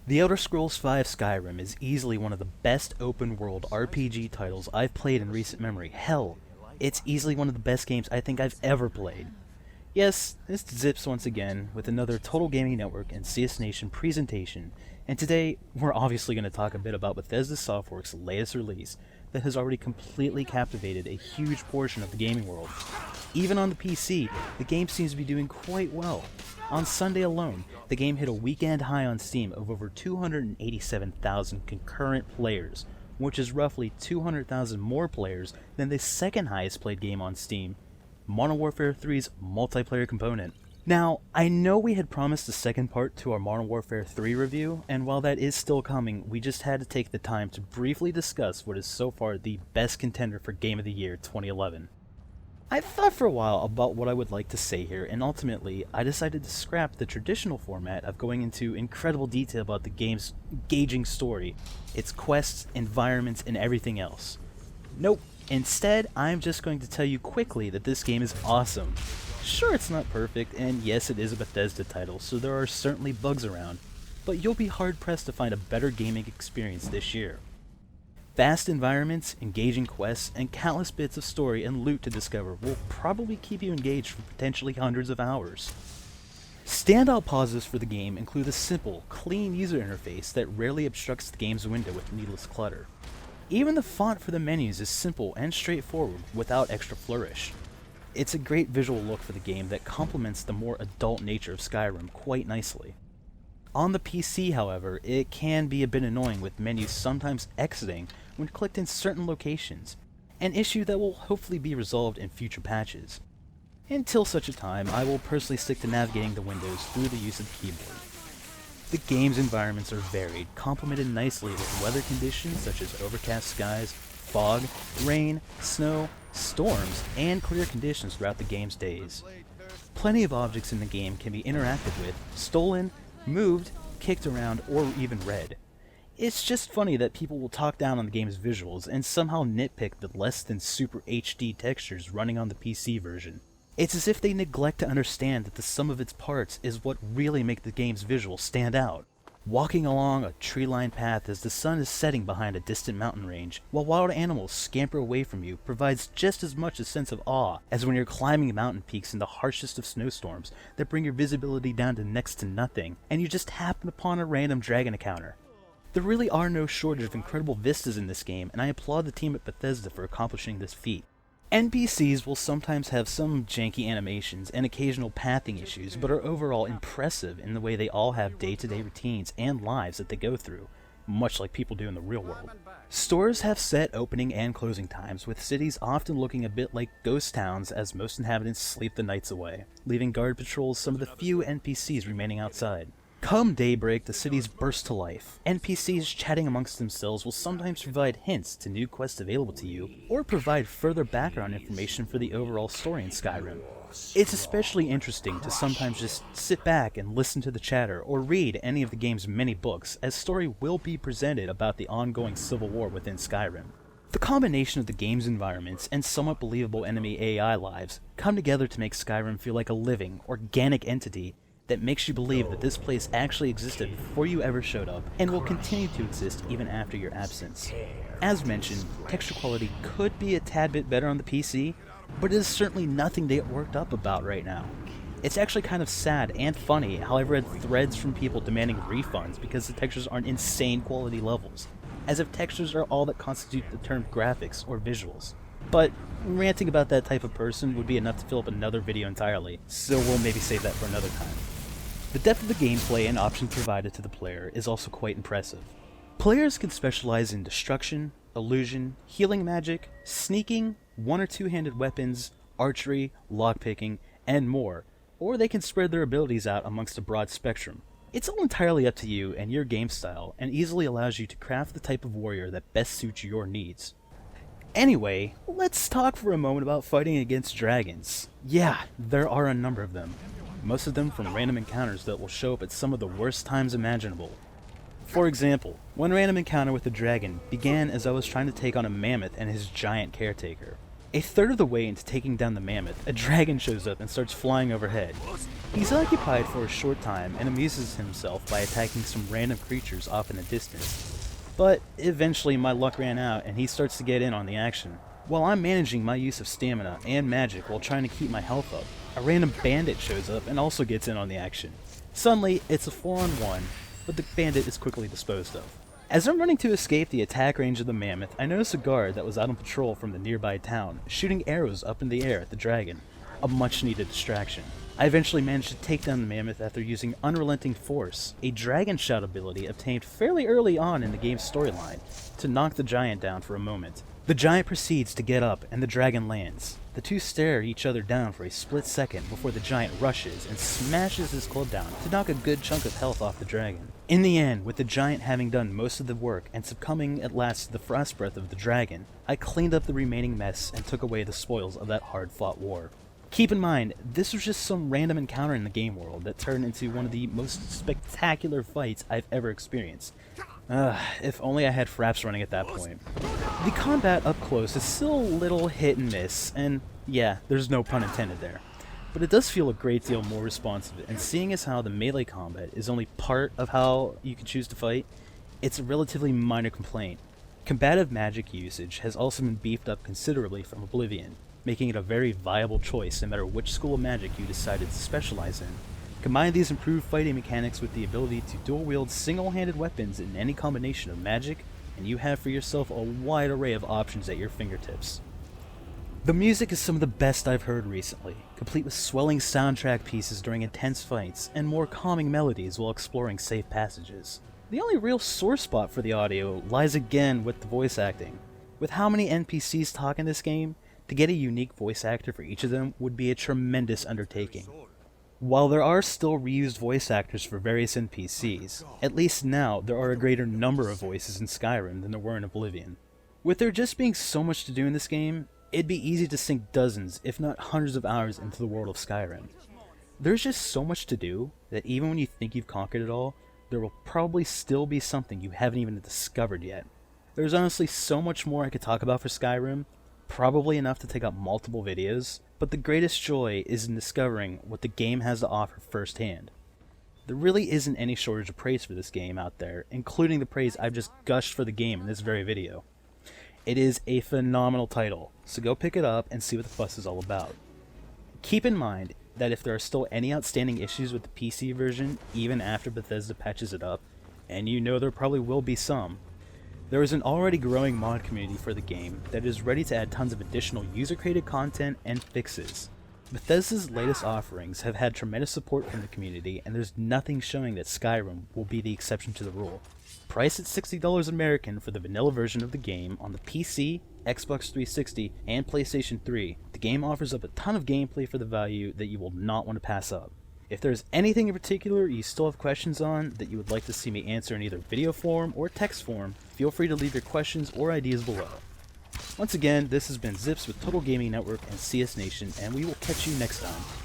The Elder Scrolls V Skyrim is easily one of the best open-world RPG titles I've played in recent memory. Hell, it's easily one of the best games I think I've ever played. Yes, this is Zips once again with another Total Gaming Network and CS Nation presentation, and today we're obviously going to talk a bit about Bethesda Softworks' latest release that has already completely captivated a huge portion of the gaming world. Even on the PC, the game seems to be doing quite well. On Sunday alone, the game hit a weekend high on Steam of over 287,000 concurrent players, which is roughly 200,000 more players than the second highest played game on Steam, Modern Warfare 3's multiplayer component. Now, I know we had promised a second part to our Modern Warfare 3 review, and while that is still coming, we just had to take the time to briefly discuss what is so far the best contender for Game of the Year 2011. I thought for a while about what I would like to say here, and ultimately, I decided to scrap the traditional format of going into incredible detail about the game's engaging story, its quests, environments, and everything else. Nope. Instead, I'm just going to tell you quickly that this game is awesome. Sure, it's not perfect, and yes, it is a Bethesda title, so there are certainly bugs around, but you'll be hard-pressed to find a better gaming experience this year. Vast environments, engaging quests, and countless bits of story and loot to discover will probably keep you engaged for potentially hundreds of hours. Standout positives for the game include a simple, clean user interface that rarely obstructs the game's window with needless clutter. Even the font for the menus is simple and straightforward without extra flourish. It's a great visual look for the game that complements the more adult nature of Skyrim quite nicely. On the PC, however, it can be a bit annoying with menus sometimes exiting when clicked in certain locations, an issue that will hopefully be resolved in future patches. Until such a time, I will personally stick to navigating the windows through the use of the keyboard. The game's environments are varied, complemented nicely with weather conditions such as overcast skies, fog, rain, snow, storms, and clear conditions throughout the game's days. Plenty of objects in the game can be interacted with, stolen, moved, kicked around, or even read. It's just funny that people will talk down on the game's visuals and somehow nitpick the less than super HD textures running on the PC version. It's as if they neglect to understand that the sum of its parts is what really make the game's visuals stand out. Walking along a tree-lined path as the sun is setting behind a distant mountain range, while wild animals scamper away from you, provides just as much a sense of awe as when you're climbing mountain peaks in the harshest of snowstorms that bring your visibility down to next to nothing, and you just happen upon a random dragon encounter. There really are no shortage of incredible vistas in this game, and I applaud the team at Bethesda for accomplishing this feat. NPCs will sometimes have some janky animations and occasional pathing issues, but are overall impressive in the way they all have day-to-day routines and lives that they go through, much like people do in the real world. Stores have set opening and closing times, with cities often looking a bit like ghost towns as most inhabitants sleep the nights away, leaving guard patrols some of the few NPCs remaining outside. Come daybreak, the cities burst to life. NPCs chatting amongst themselves will sometimes provide hints to new quests available to you, or provide further background information for the overall story in Skyrim. It's especially interesting to sometimes just sit back and listen to the chatter, or read any of the game's many books, as story will be presented about the ongoing civil war within Skyrim. The combination of the game's environments and somewhat believable enemy AI lives come together to make Skyrim feel like a living, organic entity that makes you believe that this place actually existed before you ever showed up, and will continue to exist even after your absence. As mentioned, texture quality could be a tad bit better on the PC, but it is certainly nothing to get worked up about right now. It's actually kind of sad and funny how I've read threads from people demanding refunds because the textures aren't insane quality levels, as if textures are all that constitute the term graphics or visuals. But ranting about that type of person would be enough to fill up another video entirely, so we'll maybe save that for another time. The depth of the gameplay and options provided to the player is also quite impressive. Players can specialize in destruction, illusion, healing magic, sneaking, one or two-handed weapons, archery, lockpicking, and more, or they can spread their abilities out amongst a broad spectrum. It's all entirely up to you and your game style, and easily allows you to craft the type of warrior that best suits your needs. Anyway, let's talk for a moment about fighting against dragons. Yeah, there are a number of them. Most of them from random encounters that will show up at some of the worst times imaginable. For example, one random encounter with a dragon began as I was trying to take on a mammoth and his giant caretaker. A third of the way into taking down the mammoth, a dragon shows up and starts flying overhead. He's occupied for a short time and amuses himself by attacking some random creatures off in the distance. But eventually my luck ran out and he starts to get in on the action. While I'm managing my use of stamina and magic while trying to keep my health up, a random bandit shows up and also gets in on the action. Suddenly, it's a 4-on-1, but the bandit is quickly disposed of. As I'm running to escape the attack range of the mammoth, I notice a guard that was out on patrol from the nearby town, shooting arrows up in the air at the dragon, a much needed distraction. I eventually managed to take down the mammoth after using Unrelenting Force, a dragon shout ability obtained fairly early on in the game's storyline, to knock the giant down for a moment. The giant proceeds to get up and the dragon lands. The two stare each other down for a split second before the giant rushes and smashes his club down to knock a good chunk of health off the dragon. In the end, with the giant having done most of the work and succumbing at last to the frost breath of the dragon, I cleaned up the remaining mess and took away the spoils of that hard-fought war. Keep in mind, this was just some random encounter in the game world that turned into one of the most spectacular fights I've ever experienced. If only I had fraps running at that point. The combat up close is still a little hit and miss, and yeah, there's no pun intended there. But it does feel a great deal more responsive, and seeing as how the melee combat is only part of how you can choose to fight, it's a relatively minor complaint. Combative magic usage has also been beefed up considerably from Oblivion, making it a very viable choice no matter which school of magic you decided to specialize in. Combine these improved fighting mechanics with the ability to dual-wield single-handed weapons in any combination of magic, and you have for yourself a wide array of options at your fingertips. The music is some of the best I've heard recently, complete with swelling soundtrack pieces during intense fights, and more calming melodies while exploring safe passages. The only real sore spot for the audio lies again with the voice acting. With how many NPCs talk in this game, to get a unique voice actor for each of them would be a tremendous undertaking. While there are still reused voice actors for various NPCs, at least now there are a greater number of voices in Skyrim than there were in Oblivion. With there just being so much to do in this game, it'd be easy to sink dozens, if not hundreds of hours into the world of Skyrim. There's just so much to do that even when you think you've conquered it all, there will probably still be something you haven't even discovered yet. There's honestly so much more I could talk about for Skyrim, probably enough to take up multiple videos, but the greatest joy is in discovering what the game has to offer firsthand. There really isn't any shortage of praise for this game out there, including the praise I've just gushed for the game in this very video. It is a phenomenal title, so go pick it up and see what the fuss is all about. Keep in mind that if there are still any outstanding issues with the PC version, even after Bethesda patches it up, and you know there probably will be some, there is an already growing mod community for the game that is ready to add tons of additional user-created content and fixes. Bethesda's latest offerings have had tremendous support from the community, and there's nothing showing that Skyrim will be the exception to the rule. Priced at $60 American for the vanilla version of the game on the PC, Xbox 360, and PlayStation 3, the game offers up a ton of gameplay for the value that you will not want to pass up. If there's anything in particular you still have questions on that you would like to see me answer in either video form or text form, feel free to leave your questions or ideas below. Once again, this has been Zips with Total Gaming Network and CS Nation, and we will catch you next time.